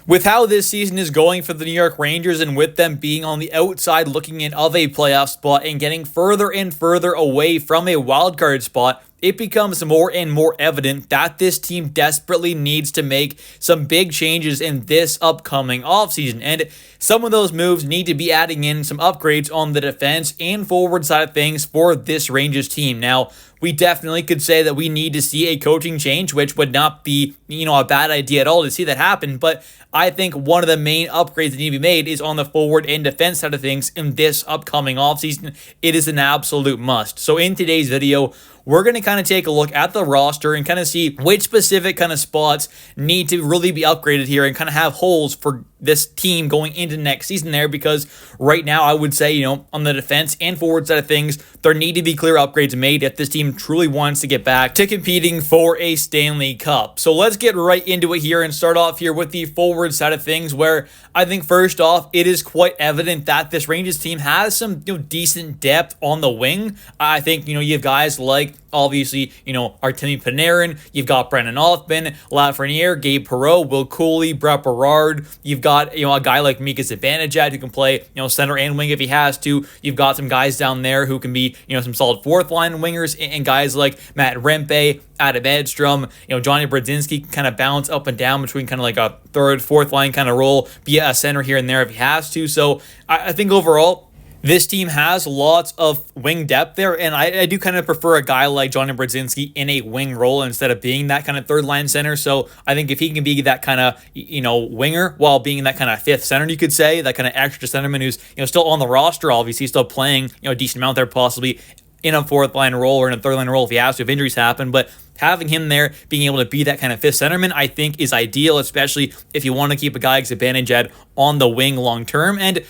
With how this season is going for the New York Rangers and with them being on the outside looking in of a playoff spot and getting further and further away from a wildcard spot, it becomes more and more evident that this team desperately needs to make some big changes in this upcoming offseason. And some of those moves need to be adding in some upgrades on the defense and forward side of things for this Rangers team. Now, we definitely could say that we need to see a coaching change, which would not be, a bad idea at all to see that happen. But I think one of the main upgrades that need to be made is on the forward and defense side of things in this upcoming offseason. It is an absolute must. So in today's video, we're going to kind of take a look at the roster and kind of see which specific kind of spots need to really be upgraded here and kind of have holes for this team going into next season there, because right now I would say, on the defense and forward side of things, there need to be clear upgrades made if this team truly wants to get back to competing for a Stanley Cup. So let's get right into it here and start off here with the forward side of things, where I think first off, it is quite evident that this Rangers team has some decent depth on the wing. I think, you have guys like, obviously, Artemi Panarin, you've got Brennan Othmann, Lafreniere, Gabe Perreault, Will Cooley, Brett Berard. You've got, a guy like Mika Zibanejad who can play, center and wing if he has to. You've got some guys down there who can be, some solid fourth line wingers, and guys like Matt Rempe, Adam Edstrom, Johnny Brodzinski can kind of bounce up and down between kind of like a third, fourth line kind of role, be a center here and there if he has to. So I think overall, this team has lots of wing depth there, and I do kind of prefer a guy like Johnny Brodzinski in a wing role instead of being that kind of third line center. So I think if he can be that kind of, winger while being that kind of fifth center, you could say, that kind of extra centerman who's, still on the roster, obviously, still playing, a decent amount there, possibly in a fourth line role or in a third line role if he has to, if injuries happen. But having him there, being able to be that kind of fifth centerman, I think is ideal, especially if you want to keep a guy like Zibanejad on the wing long term. And,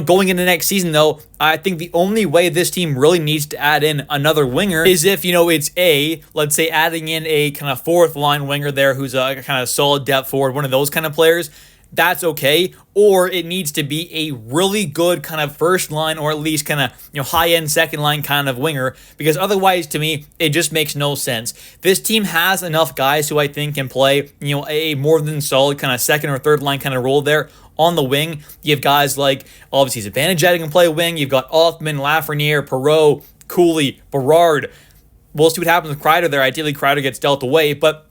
going into next season, though, I think the only way this team really needs to add in another winger is if, it's let's say adding in a kind of fourth line winger there who's a kind of solid depth forward, one of those kind of players. That's okay. Or it needs to be a really good kind of first line, or at least kind of, high-end second line kind of winger, because otherwise, to me, it just makes no sense. This team has enough guys who I think can play, a more than solid kind of second or third line kind of role there. On the wing, you have guys like, obviously, Zibanejad who can play wing. You've got Othmann, Lafreniere, Perreault, Cooley, Berard. We'll see what happens with Kreider there. Ideally, Kreider gets dealt away, but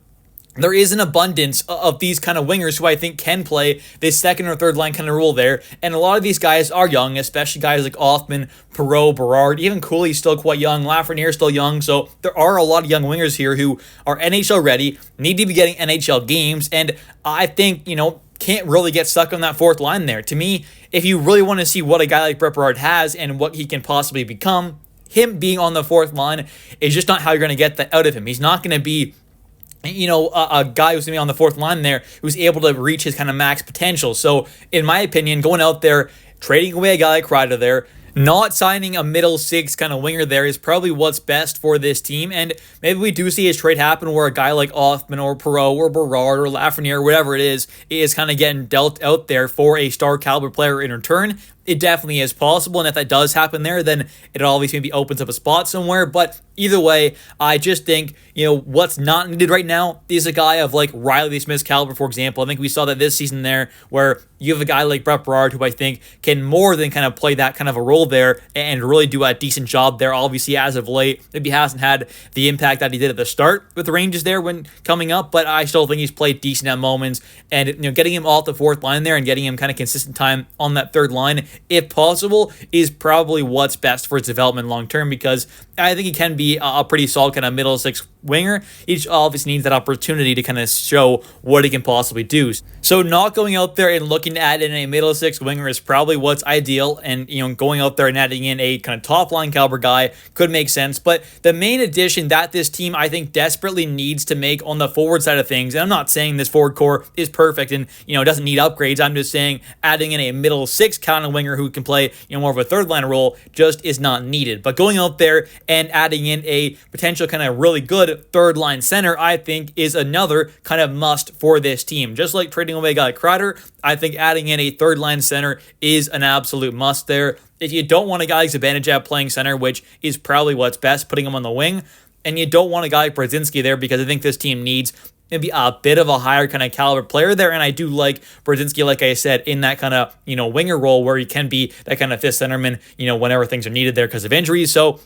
there is an abundance of these kind of wingers who I think can play this second or third line kind of role there. And a lot of these guys are young, especially guys like Othmann, Perreault, Berard. Even Cooley's still quite young. Lafreniere's still young. So there are a lot of young wingers here who are NHL ready, need to be getting NHL games. And I think, can't really get stuck on that fourth line there. To me, if you really want to see what a guy like Brett Berard has and what he can possibly become, him being on the fourth line is just not how you're going to get that out of him. He's not going to be a guy who's going to be on the fourth line there who's able to reach his kind of max potential. So, in my opinion, going out there, trading away a guy like Kreider there, not signing a middle six kind of winger there is probably what's best for this team. And maybe we do see his trade happen where a guy like Othmann or Perreault or Berard or Lafreniere, whatever it is kind of getting dealt out there for a star caliber player in return. It definitely is possible, and if that does happen there, then it obviously maybe opens up a spot somewhere. But either way, I just think, what's not needed right now is a guy of like Riley Smith's caliber, for example. I think we saw that this season there, where you have a guy like Brett Berard, who I think can more than kind of play that kind of a role there and really do a decent job there. Obviously, as of late, maybe hasn't had the impact that he did at the start with the Rangers there when coming up, but I still think he's played decent at moments. And getting him off the fourth line there and getting him kind of consistent time on that third line, if possible, is probably what's best for his development long term, because I think he can be a pretty solid kind of middle six winger. He obviously needs that opportunity to kind of show what he can possibly do. So not going out there and looking to add in a middle six winger is probably what's ideal, and going out there and adding in a kind of top line caliber guy could make sense. But the main addition that this team I think desperately needs to make on the forward side of things, and I'm not saying this forward core is perfect and doesn't need upgrades, I'm just saying adding in a middle six kind of winger who can play more of a third line role just is not needed. But going out there and adding in a potential kind of really good third line center, I think is another kind of must for this team. Just like trading away a guy like Kreider, I think adding in a third line center is an absolute must there. If you don't want a guy like Zibanejad playing center, which is probably what's best, putting him on the wing, and you don't want a guy like Brodzinski there, because I think this team needs maybe a bit of a higher kind of caliber player there. And I do like Brzezinski, like I said, in that kind of, winger role where he can be that kind of fifth centerman, whenever things are needed there because of injuries. So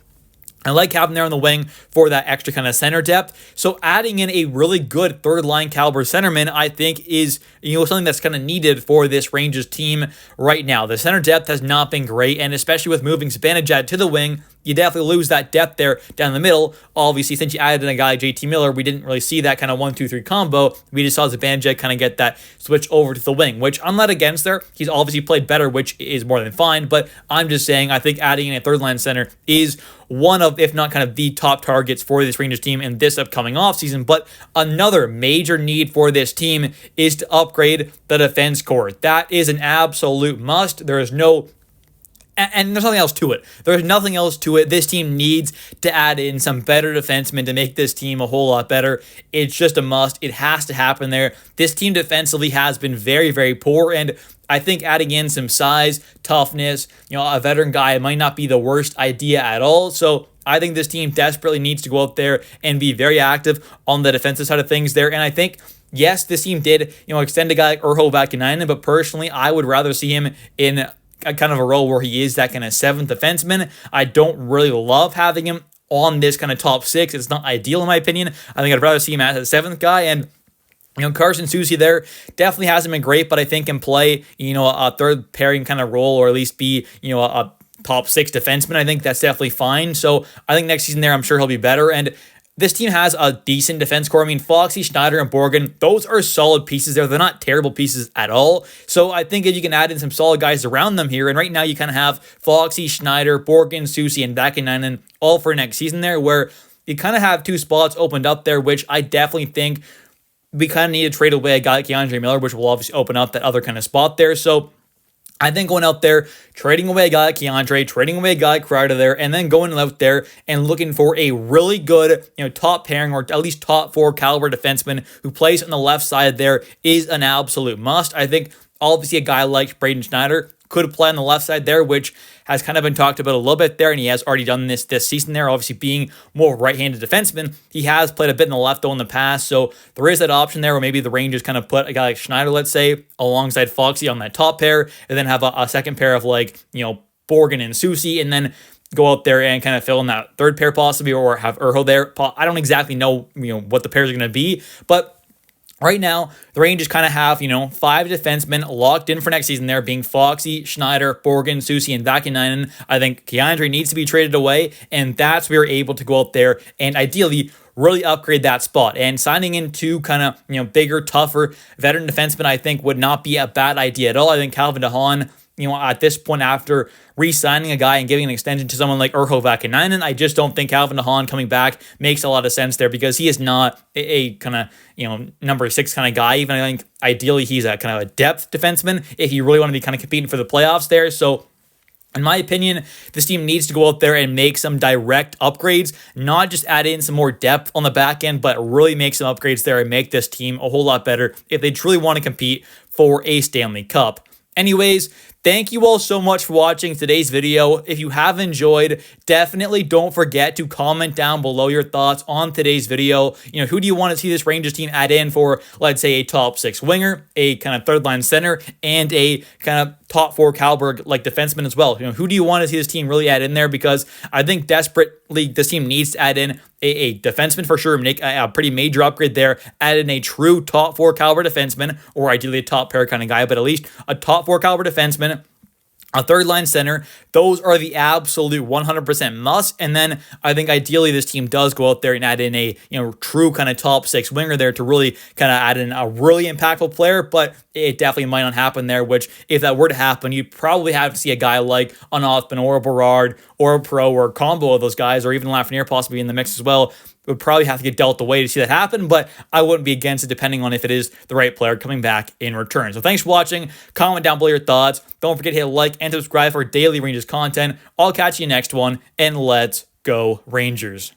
I like having there on the wing for that extra kind of center depth. So adding in a really good third line caliber centerman, I think is, something that's kind of needed for this Rangers team right now. The center depth has not been great, and especially with moving Zibanejad to the wing, you definitely lose that depth there down the middle. Obviously, since you added in a guy like JT Miller, we didn't really see that kind of 1-2-3 combo. We just saw Zibanejad kind of get that switch over to the wing, which I'm not against there. He's obviously played better, which is more than fine, but I'm just saying I think adding in a third line center is one of, if not kind of the top targets for this Rangers team in this upcoming offseason. But another major need for this team is to upgrade the defense core. That is an absolute must. There is no and there's nothing else to it. There's nothing else to it. This team needs to add in some better defensemen to make this team a whole lot better. It's just a must. It has to happen there. This team defensively has been very, very poor, and I think adding in some size, toughness, a veteran guy might not be the worst idea at all. So I think this team desperately needs to go out there and be very active on the defensive side of things there. And I think, yes, this team did, extend a guy like Urho Vakanainen, but personally, I would rather see him in a kind of a role where he is that kind of seventh defenseman. I don't really love having him on this kind of top six. It's not ideal in my opinion. I think I'd rather see him as a seventh guy. And Carson Soucy there definitely hasn't been great, but I think can play, a third pairing kind of role, or at least be, a top six defenseman. I think that's definitely fine. So I think next season there, I'm sure he'll be better. And this team has a decent defense core. I mean, Foxy, Schneider, and Borgen, those are solid pieces there. They're not terrible pieces at all. So I think if you can add in some solid guys around them here, and right now you kind of have Foxy, Schneider, Borgen, Soucy, and Vakanainen all for next season there, where you kind of have two spots opened up there, which I definitely think we kind of need to trade away a guy like Keandre Miller, which will obviously open up that other kind of spot there. So I think going out there, trading away a guy like Keandre, trading away a guy like Kreider there, and then going out there and looking for a really good, top pairing or at least top four caliber defenseman who plays on the left side there is an absolute must. I think obviously a guy like Braden Schneider could play on the left side there, which has kind of been talked about a little bit there, and he has already done this season there. Obviously, being more right-handed defenseman, he has played a bit in the left though in the past, so there is that option there where maybe the Rangers kind of put a guy like Schneider, let's say, alongside Foxy on that top pair, and then have a second pair of Borgen and Soucy, and then go out there and kind of fill in that third pair possibly, or have Urho there. I don't exactly know, what the pairs are going to be, but right now, the Rangers kind of have, five defensemen locked in for next season there, being Foxy, Schneider, Borgen, Soucy, and Vakanainen. I think Keandre needs to be traded away, and that's where we're able to go out there and ideally really upgrade that spot. And signing in two kind of, bigger, tougher veteran defensemen, I think would not be a bad idea at all. I think Calvin DeHaan, at this point after re-signing a guy and giving an extension to someone like Urho Vakanainen, I just don't think Calvin DeHaan coming back makes a lot of sense there, because he is not a kind of, number six kind of guy. Even I think ideally he's a kind of a depth defenseman if you really want to be kind of competing for the playoffs there. So in my opinion, this team needs to go out there and make some direct upgrades, not just add in some more depth on the back end, but really make some upgrades there and make this team a whole lot better if they truly want to compete for a Stanley Cup. Anyways, thank you all so much for watching today's video. If you have enjoyed, definitely don't forget to comment down below your thoughts on today's video. Who do you want to see this Rangers team add in for, let's say, a top six winger, a kind of third line center, and a kind of top four caliber like defenseman as well? Who do you want to see this team really add in there? Because I think desperately this team needs to add in a defenseman for sure, make a pretty major upgrade there, add in a true top four caliber defenseman, or ideally a top pair kind of guy, but at least a top four caliber defenseman, a third line center. Those are the absolute 100% must. And then I think ideally this team does go out there and add in a true kind of top six winger there to really kind of add in a really impactful player. But it definitely might not happen there, which if that were to happen, you'd probably have to see a guy like an Othman or a Berard or a Pro or a combo of those guys, or even Lafreniere possibly in the mix as well. Would probably have to get dealt away to see that happen, but I wouldn't be against it depending on if it is the right player coming back in return. So thanks for watching. Comment down below your thoughts. Don't forget to hit like and subscribe for daily Rangers content. I'll catch you next one, and let's go Rangers.